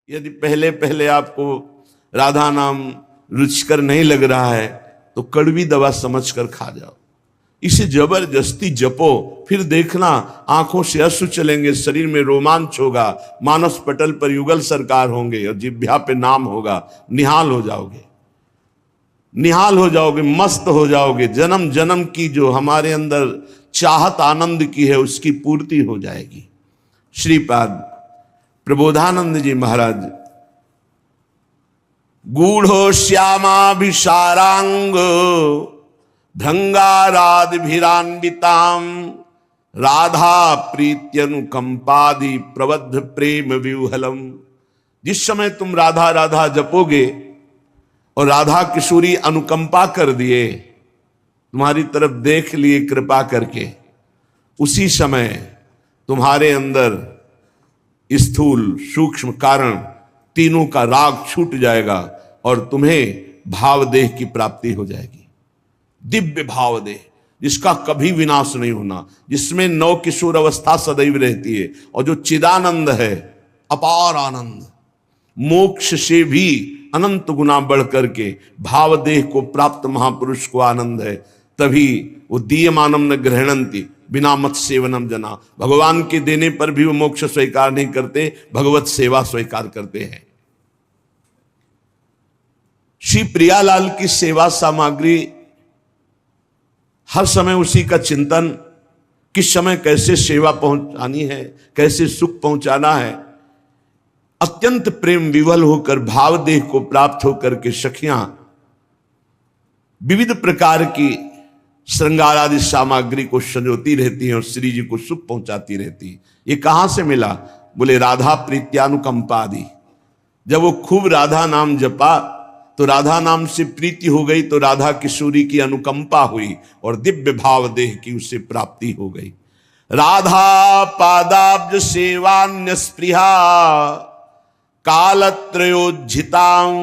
यदि पहले पहले आपको राधा नाम रुचिकर नहीं लग रहा है तो कड़वी दवा समझकर खा जाओ, इसे जबरदस्ती जपो, फिर देखना आंखों से अश्रु चलेंगे, शरीर में रोमांच होगा, मानस पटल पर युगल सरकार होंगे और जिह्वा पे नाम होगा। निहाल हो जाओगे, निहाल हो जाओगे, मस्त हो जाओगे। जन्म जन्म की जो हमारे अंदर चाहत आनंद की है उसकी पूर्ति हो जाएगी। श्रीपाद प्रबोधानंद जी महाराज गूढ़ो श्यामाभिसारांग भृंगारादिभिरान्वितां राधा प्रीत्यनुकंपादि प्रबद्ध प्रेम व्यूहलम। जिस समय तुम राधा राधा जपोगे और राधा किशोरी अनुकंपा कर दिए, तुम्हारी तरफ देख लिए कृपा करके, उसी समय तुम्हारे अंदर स्थूल सूक्ष्म कारण तीनों का राग छूट जाएगा और तुम्हें भावदेह की प्राप्ति हो जाएगी। दिव्य भावदेह जिसका कभी विनाश नहीं होना, जिसमें नव किशोर अवस्था सदैव रहती है और जो चिदानंद है, अपार आनंद, मोक्ष से भी अनंत गुना बढ़ करके भावदेह को प्राप्त महापुरुष को आनंद है। तभी वो दीयमानम न ग्रहणंती बिना मत सेवनम जना, भगवान के देने पर भी वो मोक्ष स्वीकार नहीं करते, भगवत सेवा स्वीकार करते हैं। श्री प्रियालाल की सेवा सामग्री हर समय उसी का चिंतन, किस समय कैसे सेवा पहुंचानी है, कैसे सुख पहुंचाना है। अत्यंत प्रेम विवल होकर भावदेह को प्राप्त होकर के सखियां विविध प्रकार की श्रृंगार आदि सामग्री को संजोती रहती हैं और श्री जी को सुख पहुंचाती रहती है। ये कहां से मिला? बोले राधा प्रीत्यानुकंपादि। जब वो खूब राधा नाम जपा तो राधा नाम से प्रीति हो गई, तो राधा किशोरी की अनुकंपा हुई और दिव्य भाव देह की उससे प्राप्ति हो गई। राधा पादाब्ज सेवान्य स्पृहा कालत्रयोज्झितां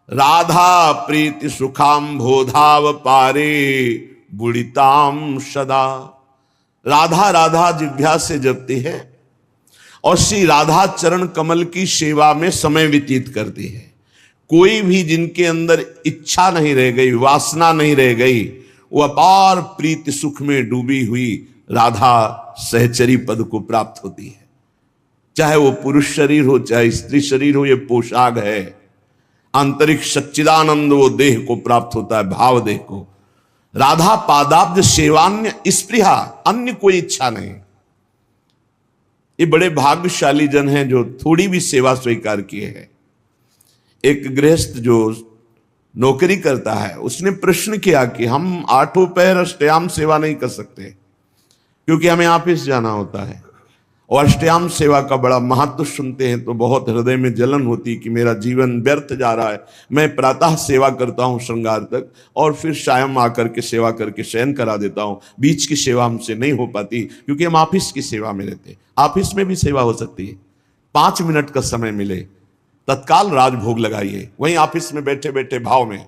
राधा प्रीति सुखाम बोधाव पारे बुड़िताम सदा। राधा राधा जिह्वा से जपती है और श्री राधा चरण कमल की सेवा में समय व्यतीत करती है। कोई भी जिनके अंदर इच्छा नहीं रह गई, वासना नहीं रह गई, वो अपार प्रीति सुख में डूबी हुई राधा सहचरी पद को प्राप्त होती है। चाहे वो पुरुष शरीर हो चाहे स्त्री शरीर हो, ये पोशाक है। आंतरिक सच्चिदानंद वो देह को प्राप्त होता है, भाव देह को। राधा पादाब्ज सेवान्य स्पृहा, अन्य कोई इच्छा नहीं। ये बड़े भाग्यशाली जन हैं जो थोड़ी भी सेवा स्वीकार किए हैं। एक गृहस्थ जो नौकरी करता है, उसने प्रश्न किया कि हम आठों पहर अष्टयाम सेवा नहीं कर सकते क्योंकि हमें ऑफिस जाना होता है, और अष्टयाम सेवा का बड़ा महत्व सुनते हैं तो बहुत हृदय में जलन होती कि मेरा जीवन व्यर्थ जा रहा है। मैं प्रातः सेवा करता हूँ श्रृंगार तक और फिर शायम आकर के सेवा करके शयन करा देता हूँ, बीच की सेवा हमसे नहीं हो पाती क्योंकि हम ऑफिस की सेवा में रहते हैं। ऑफिस में भी सेवा हो सकती है, 5 मिनट का समय मिले तत्काल राजभोग लगाइए, वहीं ऑफिस में बैठे बैठे भाव में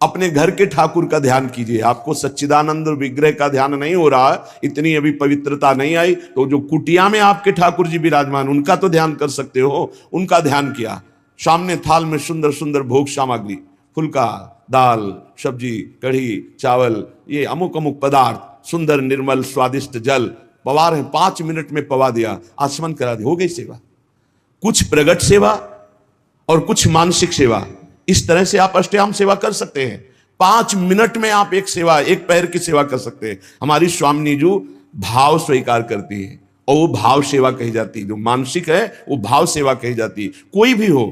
अपने घर के ठाकुर का ध्यान कीजिए। आपको सच्चिदानंद विग्रह का ध्यान नहीं हो रहा, इतनी अभी पवित्रता नहीं आई, तो जो कुटिया में आपके ठाकुर जी विराजमान उनका तो ध्यान कर सकते हो। उनका ध्यान किया, सामने थाल में सुंदर सुंदर भोग सामग्री, फुल्का, दाल, सब्जी, कढ़ी, चावल, ये अमुक अमुक पदार्थ, सुंदर निर्मल स्वादिष्ट जल पवा रहे, 5 मिनट में पवा दिया, आचमन करा दिया, हो गई सेवा। कुछ प्रगट सेवा और कुछ मानसिक सेवा, इस तरह से आप अष्टयाम सेवा कर सकते हैं। 5 मिनट में आप एक सेवा, एक पैर की सेवा कर सकते हैं। हमारी स्वामिनी जी भाव स्वीकार करती है और वो भाव सेवा कही जाती है। जो मानसिक है वो भाव सेवा कही जाती है। कोई भी हो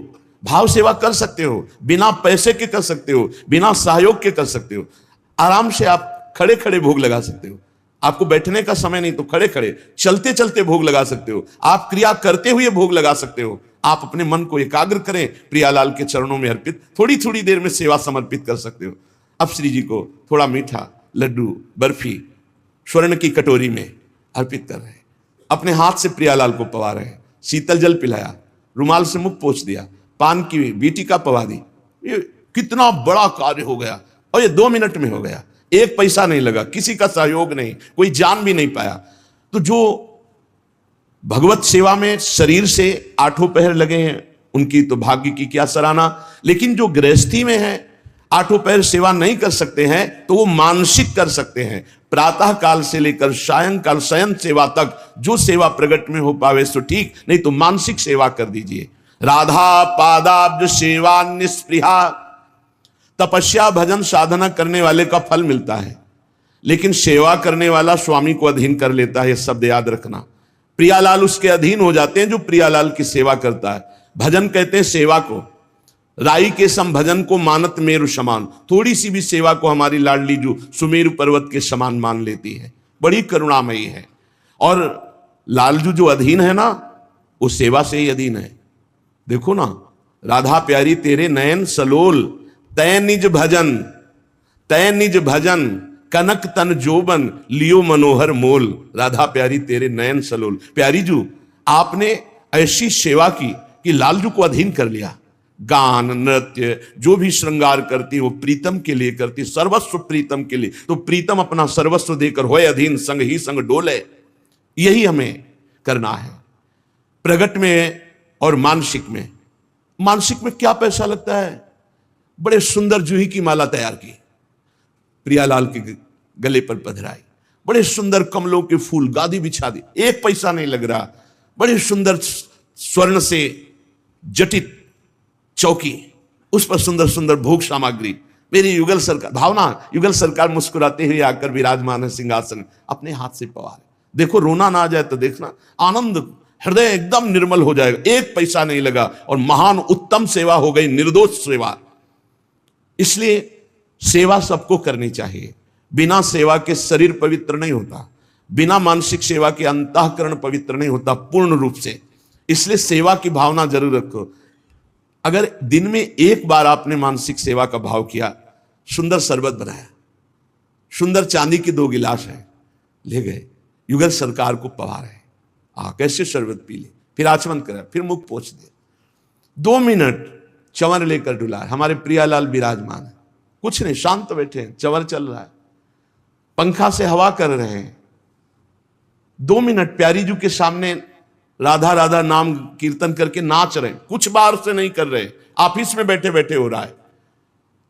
भाव सेवा कर सकते हो, बिना पैसे के कर सकते हो, बिना सहयोग के कर सकते हो। आराम से आप खड़े खड़े भोग लगा सकते हो। आपको बैठने का समय नहीं तो खड़े खड़े चलते चलते भोग लगा सकते हो। आप क्रिया करते हुए भोग लगा सकते हो। आप अपने मन को एकाग्र करें, प्रियालाल के चरणों में अर्पित थोड़ी थोड़ी देर में सेवा समर्पित कर सकते हो। अब श्री जी को थोड़ा मीठा, लड्डू, बर्फी स्वर्ण की कटोरी में अर्पित कर रहे हैं। अपने हाथ से प्रियालाल को पवा रहे हैं। शीतल जल पिलाया, रुमाल से मुख पोंछ दिया, पान की बीटी का पवा दी। ये कितना बड़ा कार्य हो गया और ये 2 मिनट में हो गया। 1 पैसा नहीं लगा, किसी का सहयोग नहीं, कोई जान भी नहीं पाया। तो जो भगवत सेवा में शरीर से 8 पहर लगे हैं, उनकी तो भाग्य की क्या सराहना। लेकिन जो गृहस्थी में है, आठों पैर सेवा नहीं कर सकते हैं, तो वो मानसिक कर सकते हैं। प्रातः काल से लेकर सायंकाल शयन सेवा तक जो सेवा प्रगट में हो पावे सो ठीक, नहीं तो मानसिक सेवा कर दीजिए। राधा पादाब्ज सेवा निस्पृहा, तपस्या भजन साधना करने वाले का फल मिलता है, लेकिन सेवा करने वाला स्वामी को अधीन कर लेता है, यह शब्द याद रखना। प्रियालाल उसके अधीन हो जाते हैं जो प्रियालाल की सेवा करता है। भजन कहते हैं सेवा को, राई के सम भजन को मानत मेरु समान। थोड़ी सी भी सेवा को हमारी लाडली जो सुमेरु पर्वत के समान मान लेती है, बड़ी करुणामयी है। और लालजू जो अधीन है ना, वो सेवा से ही अधीन है। देखो ना, राधा प्यारी तेरे नयन सलोल, तय निज भजन, तय निज भजन, कनक तन जोबन, लियो मनोहर मोल। राधा प्यारी तेरे नयन सलोल। प्यारी जू, आपने ऐसी सेवा की कि लालजू को अधीन कर लिया। गान नृत्य जो भी श्रृंगार करती वो प्रीतम के लिए करती, सर्वस्व प्रीतम के लिए। तो प्रीतम अपना सर्वस्व देकर होए अधीन, संग ही संग डोले। यही हमें करना है प्रगट में और मानसिक में। मानसिक में क्या पैसा लगता है? बड़े सुंदर जूही की माला तैयार की, प्रियालाल के गले पर पधराई, बड़े सुंदर कमलों के फूल, गादी बिछा दी, एक पैसा नहीं लग रहा। बड़े सुंदर स्वर्ण से जटित चौकी, उस पर सुंदर सुंदर भोग सामग्री। मेरी युगल सरकार, भावना युगल सरकार मुस्कुराते हुए आकर विराजमान है सिंहासन, अपने हाथ से पवार। देखो, रोना ना आ जाए तो देखना, आनंद, हृदय एकदम निर्मल हो जाएगा। एक पैसा नहीं लगा और महान उत्तम सेवा हो गई, निर्दोष सेवा। इसलिए सेवा सबको करनी चाहिए। बिना सेवा के शरीर पवित्र नहीं होता, बिना मानसिक सेवा के अंतःकरण पवित्र नहीं होता पूर्ण रूप से। इसलिए सेवा की भावना जरूर रखो। अगर दिन में एक बार आपने मानसिक सेवा का भाव किया, सुंदर शरबत बनाया, सुंदर चांदी के 2 गिलास है, ले गए, युगल सरकार को पवा रहे, कैसे शरबत पी ले, फिर आचमन करा, फिर मुख पोंछ दे, 2 मिनट चंवर लेकर डुला। हमारे प्रियालाल विराजमान है, कुछ नहीं, शांत बैठे हैं, चंवर चल रहा है, पंखा से हवा कर रहे हैं। 2 मिनट प्यारी जू के सामने राधा राधा नाम कीर्तन करके नाच रहे हैं, कुछ बार से नहीं कर रहे, ऑफिस में बैठे बैठे हो रहा है।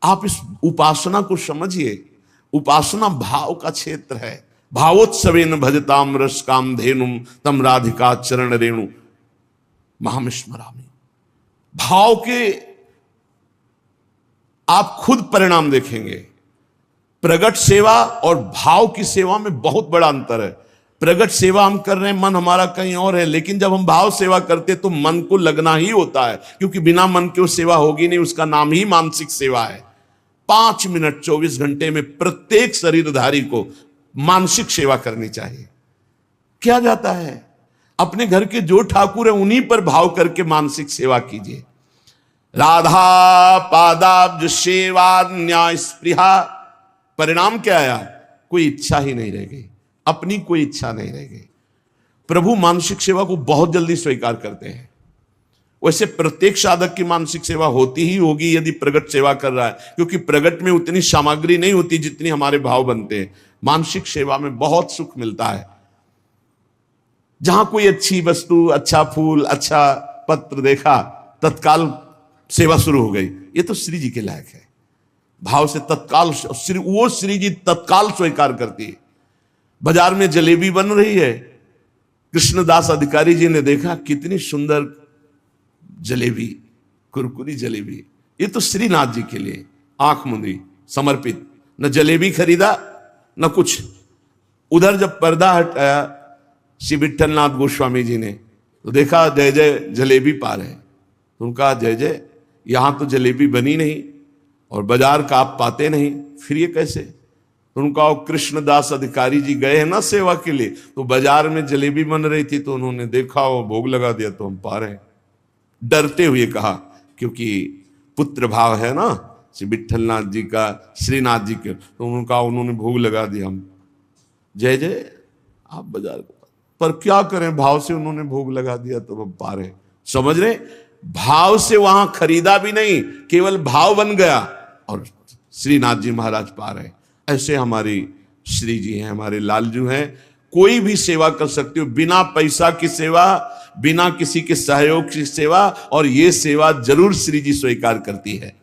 आप इस उपासना को समझिए। उपासना भाव का क्षेत्र है। भावोत्सवेन भजताम रस काम धेनुम तम राधिका चरण रेणु महाम स्मरामि। भाव के आप खुद परिणाम देखेंगे। प्रगट सेवा और भाव की सेवा में बहुत बड़ा अंतर है। प्रगट सेवा हम कर रहे हैं, मन हमारा कहीं और है, लेकिन जब हम भाव सेवा करते तो मन को लगना ही होता है, क्योंकि बिना मन के वो सेवा होगी नहीं। उसका नाम ही मानसिक सेवा है। 5 मिनट 24 घंटे में प्रत्येक शरीरधारी को मानसिक सेवा करनी चाहिए। क्या जाता है, अपने घर के जो ठाकुर है उन्हीं पर भाव करके मानसिक सेवा कीजिए। राधा पादाब्ज सेवा न्याय स्पृहा। परिणाम क्या आया? कोई इच्छा ही नहीं रह गई, अपनी कोई इच्छा नहीं रह गई। प्रभु मानसिक सेवा को बहुत जल्दी स्वीकार करते हैं। वैसे प्रत्येक साधक की मानसिक सेवा होती ही होगी यदि प्रगट सेवा कर रहा है, क्योंकि प्रगट में उतनी सामग्री नहीं होती जितनी हमारे भाव बनते हैं। मानसिक सेवा में बहुत सुख मिलता है। जहां कोई अच्छी वस्तु, अच्छा फूल, अच्छा पत्र देखा, तत्काल सेवा शुरू हो गई। ये तो श्री जी के लायक है। भाव से तत्काल वो श्री जी तत्काल स्वीकार करती है। बाजार में जलेबी बन रही है, कृष्णदास अधिकारी जी ने देखा कितनी सुंदर जलेबी, कुरकुरी जलेबी, ये तो श्रीनाथ जी के लिए आंख मुंदी समर्पित। न जलेबी खरीदा न कुछ। उधर जब पर्दा हटाया श्री विठलनाथ गोस्वामी जी ने, तो देखा जय जय जलेबी पा रहे। तो उनका जय जय, यहां तो जलेबी बनी नहीं और बाजार का आप पाते नहीं, फिर ये कैसे? तो उनका कृष्णदास अधिकारी जी गए हैं ना सेवा के लिए, तो बाजार में जलेबी बन रही थी, तो उन्होंने देखा वो भोग लगा दिया, तो हम पा रहे हैं। डरते हुए कहा, क्योंकि पुत्र भाव है ना श्री विठलनाथ जी का, श्रीनाथ जी के, तो उन्होंने भोग लगा दिया। हम जय जय, आप बाजार पर क्या करें, भाव से उन्होंने भोग लगा दिया, तो हम पा रहे। समझ रहे? भाव से वहां खरीदा भी नहीं, केवल भाव बन गया और श्रीनाथ जी महाराज पा रहे। ऐसे हमारी श्री जी हैं, हमारे लालजू हैं। कोई भी सेवा कर सकते हो, बिना पैसा की सेवा, बिना किसी के सहयोग की सेवा, और ये सेवा जरूर श्री जी स्वीकार करती है।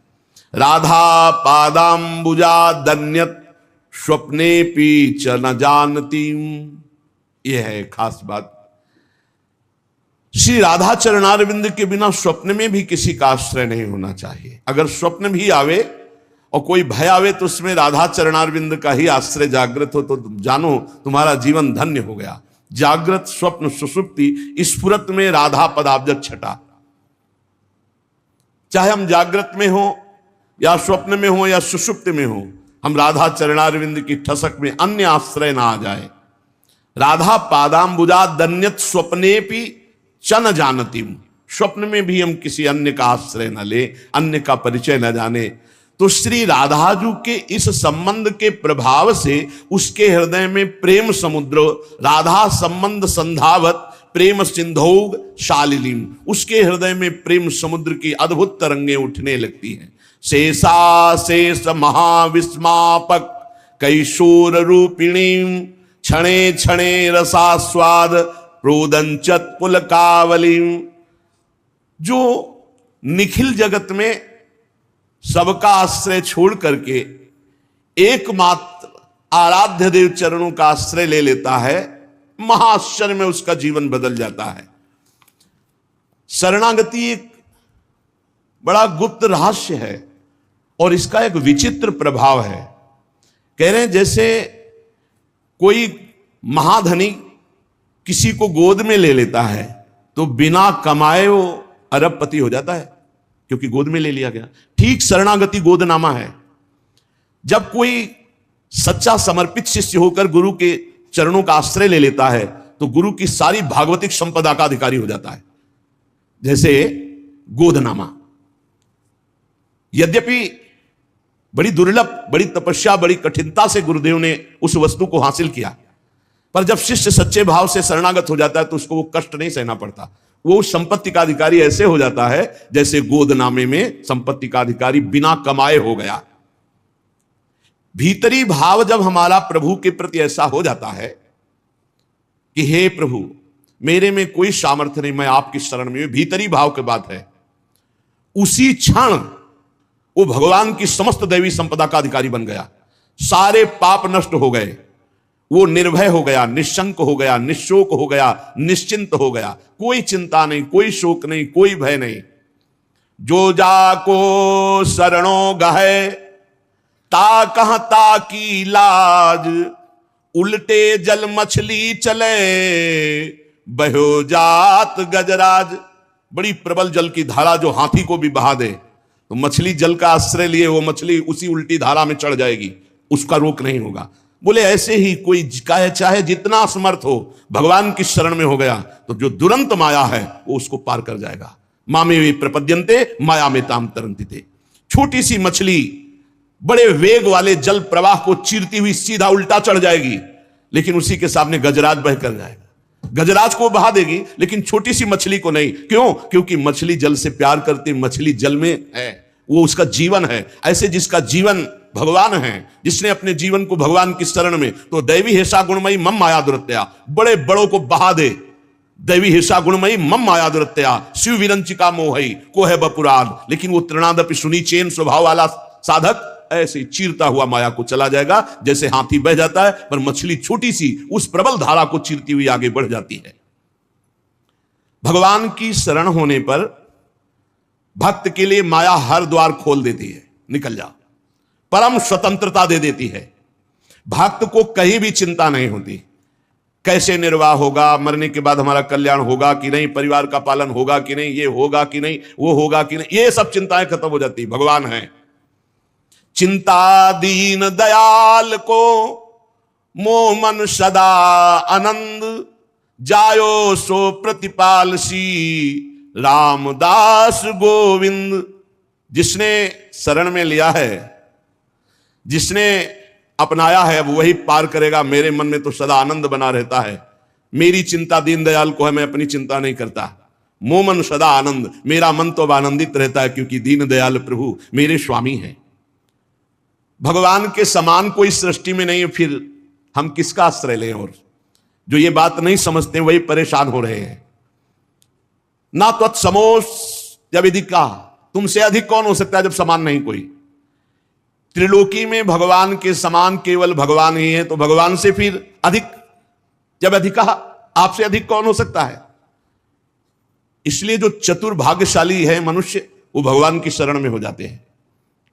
राधा पादाम्बुजा दन्यत स्वप्ने पी च न जानती, यह है खास बात। श्री राधा चरणारविंद के बिना स्वप्न में भी किसी का आश्रय नहीं होना चाहिए। अगर स्वप्न भी आवे और कोई भय आवे तो उसमें राधा चरणारविंद का ही आश्रय जागृत हो तो जानो तुम्हारा जीवन धन्य हो गया। जागृत स्वप्न सुषुप्ति स्फुरत में राधा पदाब्ज छटा। चाहे हम जागृत में हो या स्वप्न में हो या सुषुप्त में हो, हम राधा चरणारविंद की ठसक में अन्य आश्रय ना आ जाए। राधा पादाम्बुजा दन्यत स्वप्नेपि च न जानती, स्वप्न में भी हम किसी अन्य का आश्रय न ले, अन्य का परिचय न जाने। तो श्री राधाजू के इस संबंध के प्रभाव से उसके हृदय में प्रेम समुद्र, राधा संबंध संधावत प्रेम सिंधौग शालिलीम, उसके हृदय में प्रेम समुद्र की अद्भुत तरंगें उठने लगती हैं। शेषा शेष महाविस्मापक कैशोर रूपिणी क्षणे क्षणे रसास्वाद प्रोदंचत पुलकावली, जो निखिल जगत में सबका आश्रय छोड़ करके एकमात्र आराध्य देव चरणों का आश्रय ले लेता है, महाआश्चर्य में उसका जीवन बदल जाता है। शरणागति एक बड़ा गुप्त रहस्य है और इसका एक विचित्र प्रभाव है। कह रहे हैं जैसे कोई महाधनी किसी को गोद में ले लेता है तो बिना कमाए वो अरबपति हो जाता है, क्योंकि गोद में ले लिया गया। ठीक शरणागति गोदनामा है। जब कोई सच्चा समर्पित शिष्य होकर गुरु के चरणों का आश्रय ले लेता है तो गुरु की सारी भागवतिक संपदा का अधिकारी हो जाता है, जैसे गोदनामा। यद्यपि बड़ी दुर्लभ, बड़ी तपस्या, बड़ी कठिनता से गुरुदेव ने उस वस्तु को हासिल किया, पर जब शिष्य सच्चे भाव से शरणागत हो जाता है तो उसको वो कष्ट नहीं सहना पड़ता। वो संपत्ति का अधिकारी ऐसे हो जाता है जैसे गोदनामे में संपत्ति का अधिकारी बिना कमाए हो गया। भीतरी भाव जब हमारा प्रभु के प्रति ऐसा हो जाता है कि हे प्रभु मेरे में कोई सामर्थ्य नहीं, मैं आपकी शरण में, भीतरी भाव की बात है, उसी क्षण वो भगवान की समस्त दैवी संपदा का अधिकारी बन गया। सारे पाप नष्ट हो गए, वो निर्भय हो गया, निशंक हो गया, निशोक हो गया, निश्चिंत हो गया। कोई चिंता नहीं, कोई शोक नहीं, कोई भय नहीं। जो जाको शरणों गहे ता कहां ता की लाज, उल्टे जल मछली चले बहो जात गजराज। बड़ी प्रबल जल की धारा जो हाथी को भी बहा दे, तो मछली जल का आश्रय लिए वो मछली उसी उल्टी धारा में चढ़ जाएगी, उसका रोक नहीं होगा। बोले ऐसे ही कोई चाहे जितना असमर्थ हो, भगवान की शरण में हो गया तो जो दुरंत माया है वो उसको पार कर जाएगा। मामे वे प्रपद्यन्ते माया में ताम तरंतिते। छोटी सी मछली बड़े वेग वाले जल प्रवाह को चीरती हुई सीधा उल्टा चढ़ जाएगी, लेकिन उसी के सामने गजराज बह कर जाएगा। गजराज को बहा देगी लेकिन छोटी सी मछली को नहीं। क्यों? क्योंकि मछली जल से प्यार करती, मछली जल में है, वो उसका जीवन है। ऐसे जिसका जीवन भगवान है, जिसने अपने जीवन को भगवान की शरण में, तो दैवी हेषा गुणमयी मम माया दुरत्या, बड़े बड़ों को बहा दे। दैवी हेषा गुणमयी मम माया दुरत्या शिव विरंचिका मोहई को है बपुराद। लेकिन वो तृणादपि सुनी चेन स्वभाव वाला साधक ऐसे चीरता हुआ माया को चला जाएगा, जैसे हाथी बह जाता है, पर मछली छोटी सी उस प्रबल धारा को चीरती हुई आगे बढ़ जाती है। भगवान की शरण होने पर भक्त के लिए माया हर द्वार खोल देती है, निकल जा, परम स्वतंत्रता दे देती है। भक्त को कहीं भी चिंता नहीं होती, कैसे निर्वाह होगा, मरने के बाद हमारा कल्याण होगा कि नहीं, परिवार का पालन होगा कि नहीं, ये होगा कि नहीं, वो होगा कि नहीं, ये सब चिंताएं खत्म हो जाती। भगवान है। चिंता दीन दयाल को मोह मन सदा आनंद, जायो सो प्रतिपाल सी रामदास गोविंद। जिसने शरण में लिया है, जिसने अपनाया है, वो वही पार करेगा। मेरे मन में तो सदा आनंद बना रहता है। मेरी चिंता दीनदयाल को है, मैं अपनी चिंता नहीं करता। मोह मन सदा आनंद, मेरा मन तो आनंदित रहता है क्योंकि दीनदयाल प्रभु मेरे स्वामी हैं। भगवान के समान कोई सृष्टि में नहीं है, फिर हम किसका आश्रय लें? और जो ये बात नहीं समझते वही परेशान हो रहे हैं। ना त्वत्समोऽस्त्यधिकः, तुमसे अधिक कौन हो सकता है जब समान नहीं कोई। त्रिलोकी में भगवान के समान केवल भगवान ही है, तो भगवान से फिर अधिक जब अधिकः, आपसे अधिक कौन हो सकता है। इसलिए जो चतुर भाग्यशाली है मनुष्य, वो भगवान की शरण में हो जाते हैं।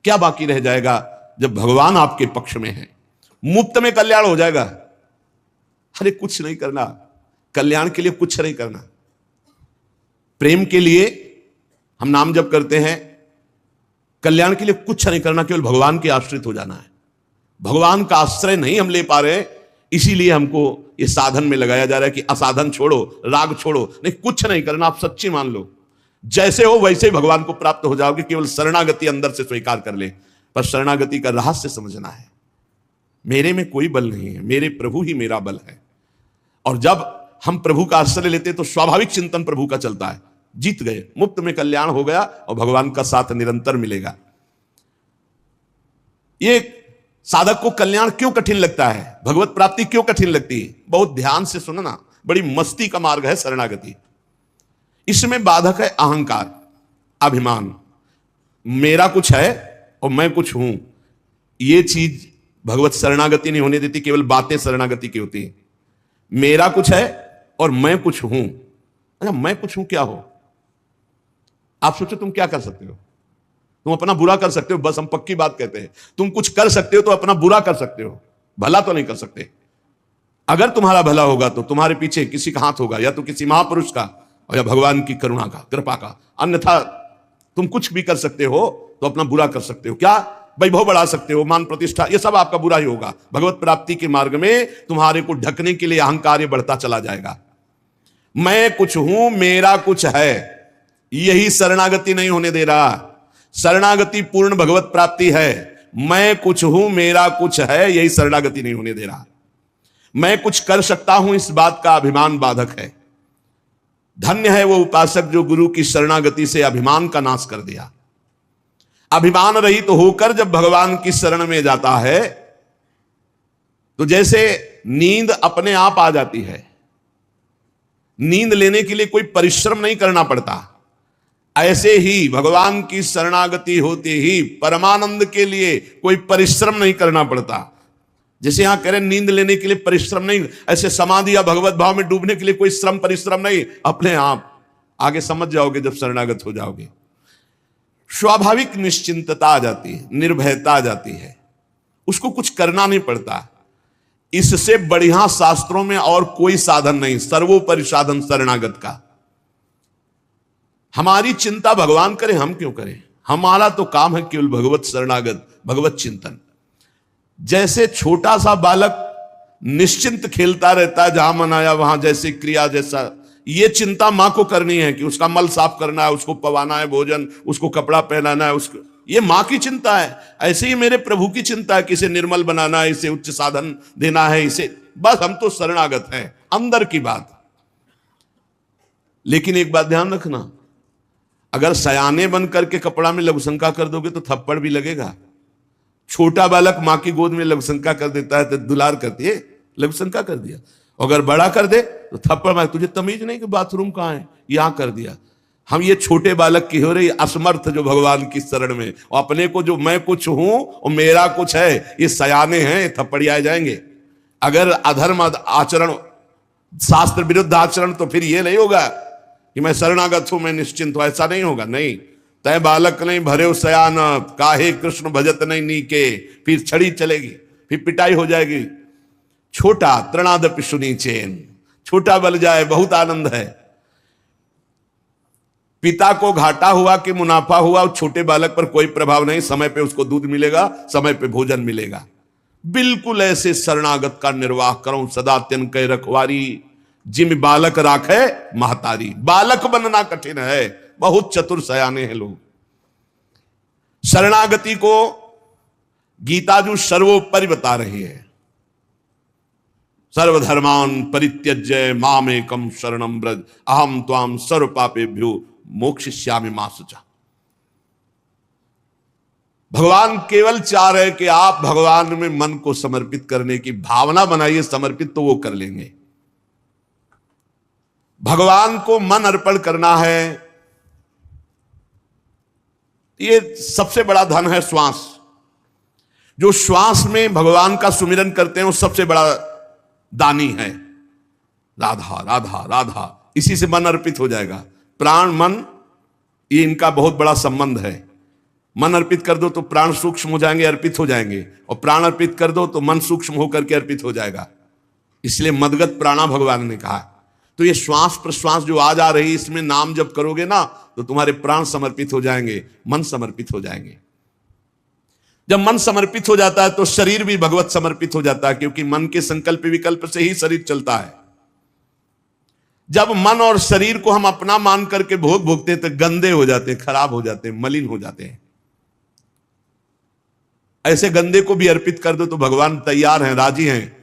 क्या बाकी रह जाएगा जब भगवान आपके पक्ष में है। मुफ्त में कल्याण हो जाएगा। अरे कुछ नहीं करना, कल्याण के लिए कुछ नहीं करना। प्रेम के लिए हम नाम जप करते हैं, कल्याण के लिए कुछ नहीं करना, केवल भगवान के आश्रित हो जाना है। भगवान का आश्रय नहीं हम ले पा रहे, इसीलिए हमको ये साधन में लगाया जा रहा है कि असाधन छोड़ो, राग छोड़ो। नहीं, कुछ नहीं करना, आप सच्ची मान लो, जैसे हो वैसे ही भगवान को प्राप्त हो जाओगे। केवल शरणागति अंदर से स्वीकार कर ले। पर शरणागति का रहस्य समझना है। मेरे में कोई बल नहीं है, मेरे प्रभु ही मेरा बल है। और जब हम प्रभु का आश्रय लेते तो स्वाभाविक चिंतन प्रभु का चलता है। जीत गए, मुफ्त में कल्याण हो गया और भगवान का साथ निरंतर मिलेगा। ये साधक को कल्याण क्यों कठिन लगता है, भगवत प्राप्ति क्यों कठिन लगती है, बहुत ध्यान से सुनना। बड़ी मस्ती का मार्ग है शरणागति। इसमें बाधक है अहंकार, अभिमान। मेरा कुछ है और मैं कुछ हूं, ये चीज भगवत शरणागति नहीं होने देती। केवल बातें शरणागति की होती है। मेरा कुछ है और मैं कुछ हूं। अच्छा, मैं कुछ हूं क्या हो। आप सोचो तुम क्या कर सकते हो। तुम अपना बुरा कर सकते हो, बस हम पक्की बात कहते हैं। तुम कुछ कर सकते हो तो अपना बुरा कर सकते हो, भला तो नहीं कर सकते। अगर तुम्हारा भला होगा तो तुम्हारे पीछे किसी का हाथ होगा, या तो किसी महापुरुष का और या भगवान की करुणा का, कृपा का। अन्यथा तुम कुछ भी कर सकते हो तो अपना बुरा कर सकते हो। क्या वैभव बढ़ा सकते हो, मान प्रतिष्ठा, ये सब आपका बुरा ही होगा। भगवत प्राप्ति के मार्ग में तुम्हारे को ढकने के लिए अहंकार बढ़ता चला जाएगा। मैं कुछ हूं, मेरा कुछ है, यही शरणागति नहीं होने दे रहा। शरणागति पूर्ण भगवत प्राप्ति है। मैं कुछ हूं, मेरा कुछ है, यही शरणागति नहीं होने दे रहा। मैं कुछ कर सकता हूं, इस बात का अभिमान बाधक है। धन्य है वो उपासक जो गुरु की शरणागति से अभिमान का नाश कर दिया। अभिमान रहित तो होकर जब भगवान की शरण में जाता है तो जैसे नींद अपने आप आ जाती है। नींद लेने के लिए कोई परिश्रम नहीं करना पड़ता। ऐसे ही भगवान की शरणागति होते ही परमानंद के लिए कोई परिश्रम नहीं करना पड़ता। जैसे यहां कह रहे नींद लेने के लिए परिश्रम नहीं, ऐसे समाधि या भगवत भाव में डूबने के लिए कोई श्रम परिश्रम नहीं। अपने आप आगे समझ जाओगे जब शरणागत हो जाओगे। स्वाभाविक निश्चिंतता आ जाती है, निर्भयता आ जाती है, उसको कुछ करना नहीं पड़ता। इससे बढ़िया शास्त्रों में और कोई साधन नहीं, सर्वोपरि साधन शरणागत का। हमारी चिंता भगवान करे, हम क्यों करें। हमारा तो काम है केवल भगवत शरणागत, भगवत चिंतन। जैसे छोटा सा बालक निश्चिंत खेलता रहता है, जहां मन आया वहां जैसे क्रिया, जैसा ये चिंता मां को करनी है कि उसका मल साफ करना है, उसको पवाना है भोजन, उसको कपड़ा पहनाना है, उसको, ये मां की चिंता है। ऐसे ही मेरे प्रभु की चिंता है कि इसे निर्मल बनाना है, इसे उच्च साधन देना है, इसे, बस हम तो शरणागत हैं, अंदर की बात। लेकिन एक बात ध्यान रखना, अगर सयाने बन करके कपड़ा में लघुशंका कर दोगे तो थप्पड़ भी लगेगा। छोटा बालक मां की गोद में लघुशंका कर देता है तो दुलार करती है, लघुशंका कर दिया। अगर बड़ा कर दे तो थप्पड़ मार, तुझे तमीज नहीं कि बाथरूम कहां है, यहां कर दिया। हम ये छोटे बालक की हो रही असमर्थ जो भगवान की शरण में, और अपने को जो मैं कुछ हूं और मेरा कुछ है, ये सयाने हैं, थप्पड़ियाए जाएंगे। अगर अधर्म आचरण, शास्त्र विरुद्ध आचरण, तो फिर ये नहीं होगा कि मैं शरणागत हूं, मैं निश्चिंत हूं, ऐसा नहीं होगा। नहीं, तय बालक नहीं भरे सयान, काहे कृष्ण भजत नहीं नीके, फिर छड़ी चलेगी, फिर पिटाई हो जाएगी। छोटा तृणादपि सुनी चैन, छोटा बल जाए बहुत आनंद है। पिता को घाटा हुआ कि मुनाफा हुआ, छोटे बालक पर कोई प्रभाव नहीं। समय पे उसको दूध मिलेगा, समय पे भोजन मिलेगा। बिल्कुल ऐसे शरणागत का निर्वाह करो सदा तिन कै रखवारी, जिम बालक राखे महतारी। बालक बनना कठिन है, बहुत चतुर सयाने हैं लोग। शरणागति को गीता जो सर्वोपरि बता रही है। सर्वधर्मान परित्यज्य मामेकम शरणम ब्रज, अहम त्वाम सर्व पापेभ्यो मोक्षयिष्यामि मा शुचा। भगवान केवल चाह रहे कि आप भगवान में मन को समर्पित करने की भावना बनाइए। समर्पित तो वो कर लेंगे। भगवान को मन अर्पण करना है। ये सबसे बड़ा धन है श्वास। जो श्वास में भगवान का सुमिरन करते हैं वो सबसे बड़ा दानी है। राधा राधा राधा, इसी से मन अर्पित हो जाएगा। प्राण मन ये इनका बहुत बड़ा संबंध है। मन अर्पित कर दो तो प्राण सूक्ष्म हो जाएंगे, अर्पित हो जाएंगे, और प्राण अर्पित कर दो तो मन सूक्ष्म होकर के अर्पित हो जाएगा। इसलिए मदगत प्राणा भगवान ने कहा। तो ये श्वास प्रश्वास जो आज आ रही, इसमें नाम जब करोगे ना तो तुम्हारे प्राण समर्पित हो जाएंगे, मन समर्पित हो जाएंगे। जब मन समर्पित हो जाता है तो शरीर भी भगवत समर्पित हो जाता है, क्योंकि मन के संकल्प विकल्प से ही शरीर चलता है। जब मन और शरीर को हम अपना मान करके भोगते हैं तो गंदे हो जाते हैं, खराब हो जाते हैं, मलिन हो जाते हैं। ऐसे गंदे को भी अर्पित कर दो तो भगवान तैयार हैं, राजी हैं।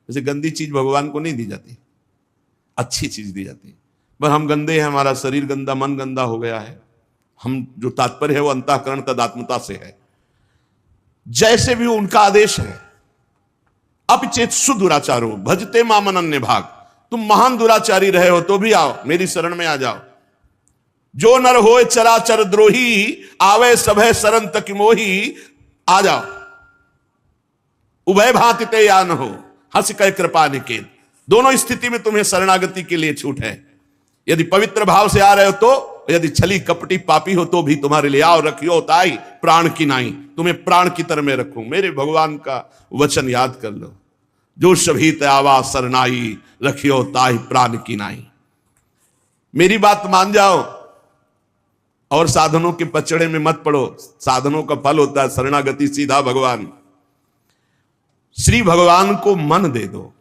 ऐसे गंदी चीज भगवान को नहीं दी जाती, अच्छी चीज दी जाती है। पर हम गंदे हैं, हमारा शरीर गंदा, मन गंदा हो गया है। हम जो तात्पर्य है वो अंतःकरण तदात्मता से है। जैसे भी उनका आदेश है, अपचेत सुदुराचारो भजते मामन अन्य भाग। तुम महान दुराचारी रहे हो तो भी आओ, मेरी शरण में आ जाओ। जो नर होए चराचर द्रोही, आवे सभय शरण तक मोही। आ जाओ, उभय भांति ते या न हो, हंस कह कृपा निकेत। दोनों स्थिति में तुम्हें शरणागति के लिए छूट है। यदि पवित्र भाव से आ रहे हो तो, यदि छली कपटी पापी हो तो भी तुम्हारे लिए आओ। रखियो ताई प्राण की नाई, तुम्हें प्राण की तरह में रखूं। मेरे भगवान का वचन याद कर लो, जो सभी आवा सरनाई, रखियो ताई प्राण की नाई। मेरी बात मान जाओ और साधनों के पचड़े में मत पड़ो। साधनों का फल होता है शरणागति, सीधा भगवान। श्री भगवान को मन दे दो।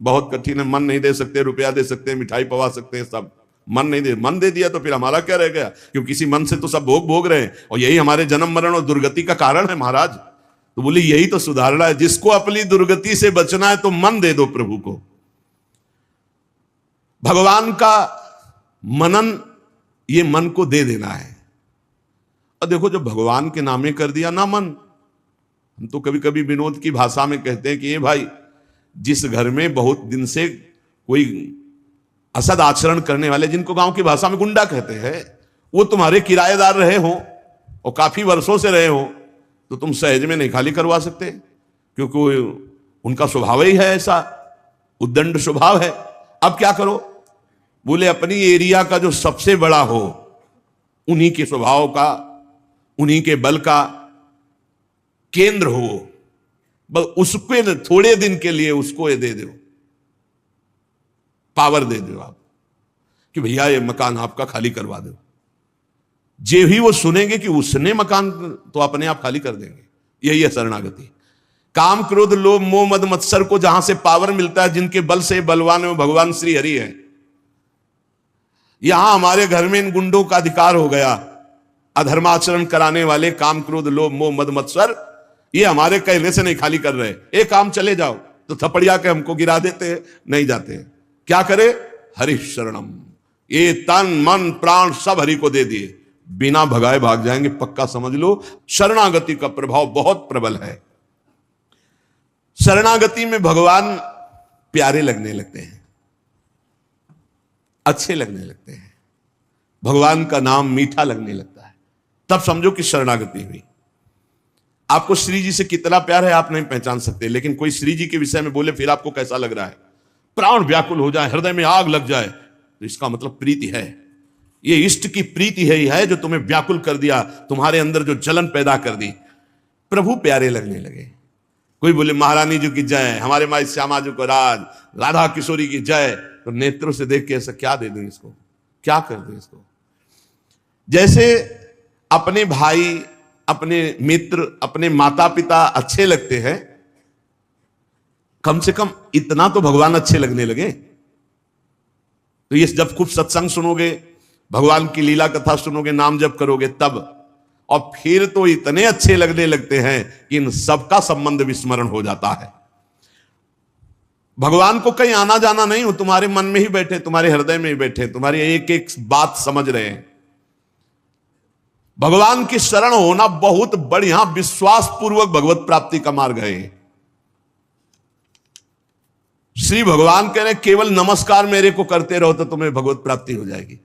बहुत कठिन है, मन नहीं दे सकते, रुपया दे सकते हैं, मिठाई पवा सकते हैं, सब मन नहीं दे। मन दे दिया तो फिर हमारा क्या रह गया? क्योंकि किसी मन से तो सब भोग रहे हैं, और यही हमारे जन्म मरण और दुर्गति का कारण है महाराज। तो बोले यही तो सुधारना है। जिसको अपनी दुर्गति से बचना है तो मन दे दो प्रभु को। भगवान का मनन, ये मन को दे देना है। और देखो, जब भगवान के नामे कर दिया ना मन, हम तो कभी कभी विनोद की भाषा में कहते हैं कि ये भाई, जिस घर में बहुत दिन से कोई असद आचरण करने वाले, जिनको गांव की भाषा में गुंडा कहते हैं, वो तुम्हारे किराएदार रहे हो और काफी वर्षों से रहे हो, तो तुम सहज में नहीं खाली करवा सकते, क्योंकि उनका स्वभाव ही है ऐसा, उद्दंड स्वभाव है। अब क्या करो? बोले अपनी एरिया का जो सबसे बड़ा हो, उन्हीं के स्वभाव का, उन्हीं के बल का केंद्र हो, बस उसको थोड़े दिन के लिए उसको ये दे दो, पावर दे दो आप कि भैया ये मकान आपका खाली करवा दो। जे ही वो सुनेंगे कि उसने मकान, तो अपने आप खाली कर देंगे। यही है शरणागति। काम क्रोध लोभ मोह मद मत्सर को जहां से पावर मिलता है, जिनके बल से बलवान है वो भगवान श्री हरि है। यहां हमारे घर में इन गुंडों का अधिकार हो गया, अधर्माचरण कराने वाले, काम क्रोध लोभ मोह मद मत्सर, ये हमारे कहने से नहीं खाली कर रहे। एक काम चले जाओ तो थपड़िया के हमको गिरा देते हैं, नहीं जाते हैं। क्या करे? हरि शरणम। ये तन मन प्राण सब हरि को दे दिए, बिना भगाए भाग जाएंगे, पक्का समझ लो। शरणागति का प्रभाव बहुत प्रबल है। शरणागति में भगवान प्यारे लगने लगते हैं, अच्छे लगने लगते हैं, भगवान का नाम मीठा लगने लगता है, तब समझो कि शरणागति हुई। आपको श्री जी से कितना प्यार है आप नहीं पहचान सकते, लेकिन कोई श्री जी के विषय में बोले फिर आपको कैसा लग रहा है? प्राण व्याकुल हो जाए, हृदय में आग लग जाए, तो इसका मतलब प्रीति है। ये इष्ट की प्रीति है जो तुम्हें व्याकुल कर दिया, तुम्हारे अंदर जो जलन पैदा कर दी। प्रभु प्यारे लगने लगे। कोई बोले महारानी जी की जय, हमारे माई श्यामा जी को राज, राधा किशोरी की जय, तो नेत्रों से देख के ऐसा क्या दे दूं इसको, क्या कर दूं इसको? जैसे अपने भाई, अपने मित्र, अपने माता पिता अच्छे लगते हैं, कम से कम इतना तो भगवान अच्छे लगने लगे। तो ये जब खूब सत्संग सुनोगे, भगवान की लीला कथा सुनोगे, नाम जप करोगे, तब और फिर तो इतने अच्छे लगने लगते हैं कि इन सबका संबंध विस्मरण हो जाता है। भगवान को कहीं आना जाना नहीं हो, तुम्हारे मन में ही बैठे, तुम्हारे हृदय में ही बैठे, तुम्हारी एक एक बात समझ रहे हैं। भगवान की शरण होना बहुत बढ़िया विश्वास पूर्वक भगवत प्राप्ति का मार्ग है। श्री भगवान कह रहे केवल नमस्कार मेरे को करते रहो तो तुम्हें भगवत प्राप्ति हो जाएगी।